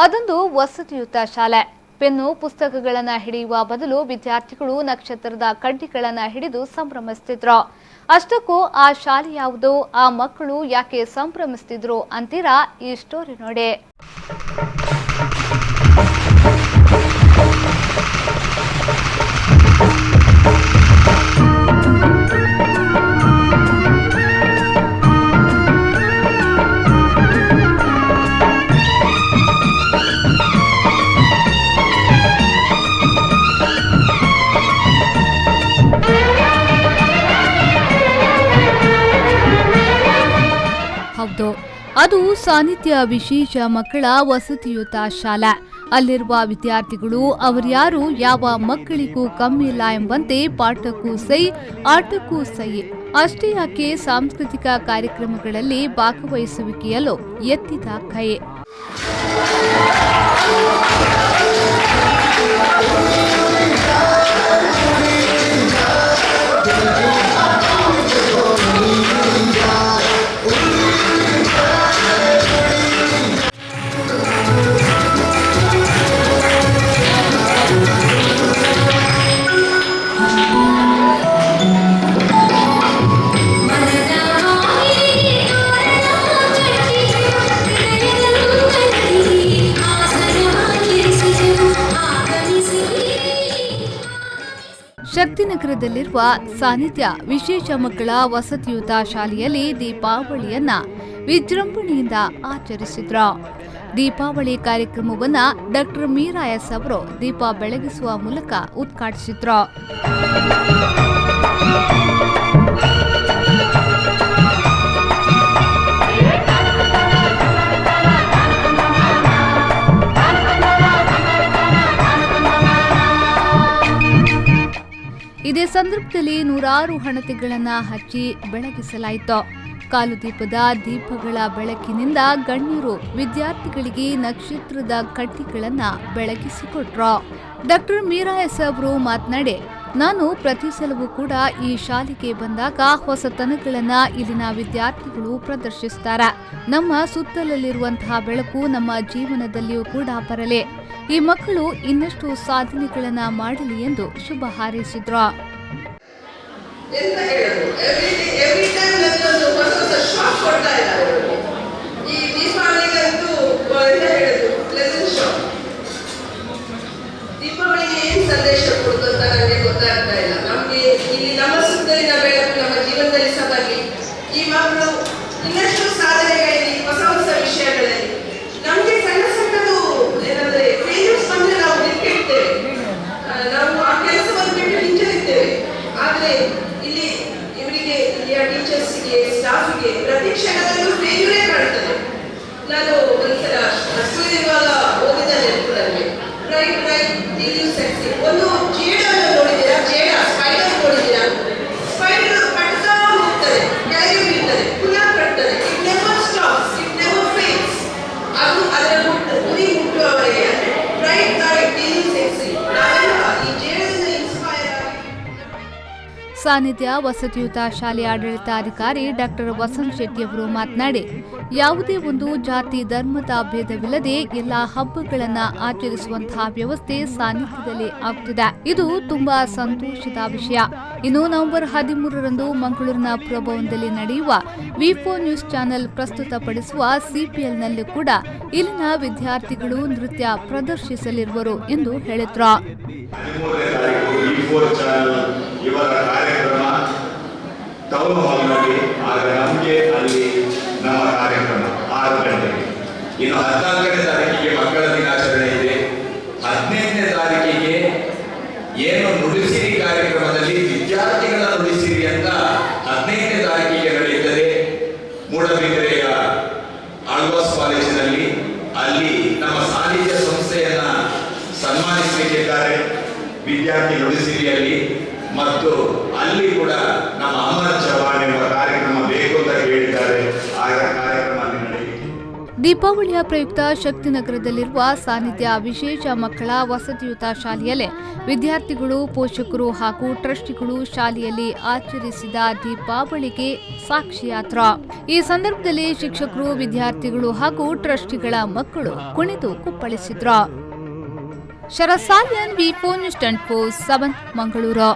ಅದೊಂದು ವಸತಿಯುತ ಶಾಲೆ. ಪೆನ್ನು ಪುಸ್ತಕಗಳನ್ನು ಹಿಡಿಯುವ ಬದಲು ವಿದ್ಯಾರ್ಥಿಗಳು ನಕ್ಷತ್ರದ ಕಡ್ಡಿಗಳನ್ನು ಹಿಡಿದು ಸಂಭ್ರಮಿಸುತ್ತಿದ್ರು. ಅಷ್ಟಕ್ಕೂ ಆ ಶಾಲೆ ಯಾವುದು, ಆ ಮಕ್ಕಳು ಯಾಕೆ ಸಂಭ್ರಮಿಸುತ್ತಿದ್ರು ಅಂತೀರಾ? ಈ ಸ್ಟೋರಿ ನೋಡಿ. ಹೌದು, ಅದು ಸಾನ್ನಿಧ್ಯ ವಿಶೇಷ ಮಕ್ಕಳ ವಸತಿಯುತ ಶಾಲೆ. ಅಲ್ಲಿರುವ ವಿದ್ಯಾರ್ಥಿಗಳು ಅವರ್ಯಾರು ಯಾವ ಮಕ್ಕಳಿಗೂ ಕಮ್ಮಿ ಇಲ್ಲ ಎಂಬಂತೆ ಪಾಠಕ್ಕೂ ಸೈ, ಆಟಕ್ಕೂ ಸೈ. ಅಷ್ಟೇ ಯಾಕೆ ಸಾಂಸ್ಕೃತಿಕ ಕಾರ್ಯಕ್ರಮಗಳಲ್ಲಿ ಭಾಗವಹಿಸುವಿಕೆಯಲ್ಲೂ ಎತ್ತಿದ ಕೈ. ಶಕ್ತಿನಗರದಲ್ಲಿರುವ ಸಾನ್ನಿಧ್ಯ ವಿಶೇಷ ಮಕ್ಕಳ ವಸತಿಯುತ ಶಾಲೆಯಲ್ಲಿ ದೀಪಾವಳಿಯನ್ನ ವಿಜೃಂಭಣೆಯಿಂದ ಆಚರಿಸಿದ್ರು. ದೀಪಾವಳಿ ಕಾರ್ಯಕ್ರಮವನ್ನ ಡಾಕ್ಟರ್ ಮೀರಾ ಎಸ್ ಅವರು ದೀಪ ಬೆಳಗಿಸುವ ಮೂಲಕ ಉದ್ಘಾಟಿಸಿದ್ರು. ಇದೇ ಸಂದರ್ಭದಲ್ಲಿ ನೂರಾರು ಹಣತೆಗಳನ್ನು ಹಚ್ಚಿ ಬೆಳಗಿಸಲಾಯಿತು. ಕಾಲು ದೀಪದ ದೀಪಗಳ ಬೆಳಕಿನಿಂದ ಗಣ್ಯರು ವಿದ್ಯಾರ್ಥಿಗಳಿಗೆ ನಕ್ಷತ್ರದ ಕಡ್ಡಿಗಳನ್ನು ಬೆಳಗಿಸಿಕೊಟ್ರು. ಡಾಕ್ಟರ್ ಮೀರಾ ಎಸ್ ಅವರು ಮಾತನಾಡಿ, ನಾನು ಪ್ರತಿ ಸಲವೂ ಕೂಡ ಈ ಶಾಲೆಗೆ ಬಂದಾಗ ಹೊಸತನಗಳನ್ನ ಇಲ್ಲಿನ ವಿದ್ಯಾರ್ಥಿಗಳು ಪ್ರದರ್ಶಿಸುತ್ತಾರೆ. ನಮ್ಮ ಸುತ್ತಲಲ್ಲಿರುವಂತಹ ಬೆಳಕು ನಮ್ಮ ಜೀವನದಲ್ಲಿಯೂ ಕೂಡ ಬರಲಿ. ಈ ಮಕ್ಕಳು ಇನ್ನಷ್ಟು ಸಾಧನೆಗಳನ್ನ ಮಾಡಲಿ ಎಂದು ಶುಭ ಹಾರೈಸಿದ್ರು. ದೀಪಾವಳಿಗೆ ಏನು ಸಂದೇಶ ಕೊಡುತ್ತೆ ಅಂತ ನನಗೆ ಗೊತ್ತಾಗ್ತಾ ಇಲ್ಲ. ನಮಗೆ ಇಲ್ಲಿ ನಮ್ಮ ಸುತ್ತಲಿನ ಬೆಳಕು ನಮ್ಮ ಜೀವನದಲ್ಲಿ ಸಭಾಗಿ ಈ ಮಕ್ಕಳು ಇನ್ನಷ್ಟು ಸಾಧನೆಗಳಲ್ಲಿ ಹೊಸ ಹೊಸ ವಿಷಯಗಳಲ್ಲಿ ನಮಗೆ ಸಣ್ಣ ಸಣ್ಣದು ಏನಂದ್ರೆ ಫೇಲ್ಯೂರ್ಸ್ ಬಂದ್ರೆ ನಾವು ಬಿಟ್ಟಿರ್ತೇವೆ, ನಾವು ಆ ಕೆಲಸವನ್ನು ಬಿಟ್ಟು ಹಿಂಜರಿತೇವೆ. ಆದ್ರೆ ಇಲ್ಲಿ ಇವರಿಗೆ ಇಲ್ಲಿಯ ಟೀಚರ್ಸ್ಗೆ ಸ್ಟಾಫ್ಗೆ ಪ್ರತಿ ಕ್ಷಣದಲ್ಲೂ ಫೇಲ್ಯೂರೇ ಕಾಣ್ತದೆ. ನಾನು ಒಂದ್ಸಲ ಸ್ಕೂಲಿರುವಾಗ ಓದಿದ ನೆನಪು ನನಗೆ ಒಂದು ಜೇಡನ್ನು ನೋಡಿದ್ದೀರಾ? ಜೇಡ ಸ್ಪೈಡರ್ ನೋಡಿದ್ದೀರಾ? ಸ್ಪೈಡರ್ ಕಟ್ತಾ ಹೋಗ್ತದೆ, ಕೆಳಗೆ ಬೀಳ್ತದೆ, ಪುನಃ ಕಟ್ತದೆ. It never stops, it never fails. ಅದು ಅದರ ಗುರಿ ಮುಟ್ಟುವವರೆಗೆ ಬ್ರೈಟ್ ಲೈಟ್ ಟಿಲ್ ಸೆಕ್ಸಿ. ನಾವೆಲ್ಲ ಈ ಜೇಡದಿಂದ ಇನ್ಸ್ಪೈರ್ ಆಗಿ. ಸಾನ್ನಿಧ್ಯ ವಸತಿಯುತ ಶಾಲೆಯ ಆಡಳಿತಾಧಿಕಾರಿ ಡಾಕ್ಟರ್ ವಸಂತ್ ಶೆಟ್ಟಿ ಅವರು ಮಾತನಾಡಿ, ಯಾವುದೇ ಒಂದು ಜಾತಿ ಧರ್ಮದ ಭೇದವಿಲ್ಲದೆ ಎಲ್ಲಾ ಹಬ್ಬಗಳನ್ನ ಆಚರಿಸುವಂತಹ ವ್ಯವಸ್ಥೆ ಸಾನ್ನಿಧ್ಯದಲ್ಲಿ ಆಗ್ತಿದೆ. ಇದು ತುಂಬಾ ಸಂತೋಷದ ವಿಷಯ. ಇನ್ನು ನವೆಂಬರ್ 13ರಂದು ಮಂಗಳೂರಿನ ಪುರಭವನದಲ್ಲಿ ನಡೆಯುವ ವಿ4 ನ್ಯೂಸ್ ಚಾನೆಲ್ ಪ್ರಸ್ತುತಪಡಿಸುವ ಸಿಪಿಎಲ್ನಲ್ಲೂ ಕೂಡ ಇಲ್ಲಿನ ವಿದ್ಯಾರ್ಥಿಗಳು ನೃತ್ಯ ಪ್ರದರ್ಶಿಸಲಿರುವರು ಎಂದು ಹೇಳಿದ್ರು. ಇವರ ಕಾರ್ಯಕ್ರಮ ಟೌನ್ ಹಾಲ್ನಲ್ಲಿ, ಆದರೆ ನಮಗೆ ಅಲ್ಲಿ ನಮ್ಮ ಕಾರ್ಯಕ್ರಮ 6 ಗಂಟೆಗೆ. ಇನ್ನು 14ನೇ ತಾರೀಕಿಗೆ ಮಕ್ಕಳ ದಿನಾಚರಣೆ ಇದೆ. 15ನೇ ತಾರೀಕಿಗೆ ಏನು ನುಡಿಸಿರಿ ಕಾರ್ಯಕ್ರಮದಲ್ಲಿ ವಿದ್ಯಾರ್ಥಿಗಳ ನುಡಿಸಿರಿ ಅಂತ 15ನೇ ತಾರೀಕಿಗೆ ನಡೆಯುತ್ತದೆ ಮೂಡಬಿದ್ರೆಯ ಆಳ್ವಾಸ್ ಕಾಲೇಜಿನಲ್ಲಿ. ಅಲ್ಲಿ ನಮ್ಮ ಸಾನ್ನಿಧ್ಯ ಸಂಸ್ಥೆಯನ್ನ ಸನ್ಮಾನಿಸಲಿಕ್ಕಿದ್ದಾರೆ ವಿದ್ಯಾರ್ಥಿ ನುಡಿಸಿರಿಯಲ್ಲಿ. ಮತ್ತು ಅಲ್ಲಿ ಕೂಡ ನಮ್ಮ ಅಮರ ಜವಾನ್ ಎಂಬ ಕಾರ್ಯಕ್ರಮ ಬೇಕು ಅಂತ ಹೇಳಿದ್ದಾರೆ. ಆಗ ಕಾರ್ಯಕ್ರಮ ನಡೆಯಿತು. ದೀಪಾವಳಿಯ ಪ್ರಯುಕ್ತ ಶಕ್ತಿನಗರದಲ್ಲಿರುವ ಸಾನ್ನಿಧ್ಯ ವಿಶೇಷ ಮಕ್ಕಳ ವಸತಿಯುತ ಶಾಲೆಯಲ್ಲಿ ವಿದ್ಯಾರ್ಥಿಗಳು, ಪೋಷಕರು ಹಾಗೂ ಟ್ರಸ್ಟಿಗಳು ಶಾಲೆಯಲ್ಲಿ ಆಚರಿಸಿದ ದೀಪಾವಳಿಗೆ ಸಾಕ್ಷಿಯಾತ್ರ. ಈ ಸಂದರ್ಭದಲ್ಲಿ ಶಿಕ್ಷಕರು, ವಿದ್ಯಾರ್ಥಿಗಳು ಹಾಗೂ ಟ್ರಸ್ಟಿಗಳ ಮಕ್ಕಳು ಕುಣಿದು ಕುಪ್ಪಳಿಸಿದ್ರು. ಶರತ್ ಸಾಲ್ಯನ್, ವಿ4 ನ್ಯೂಸ್ 24/7 ಮಂಗಳೂರು.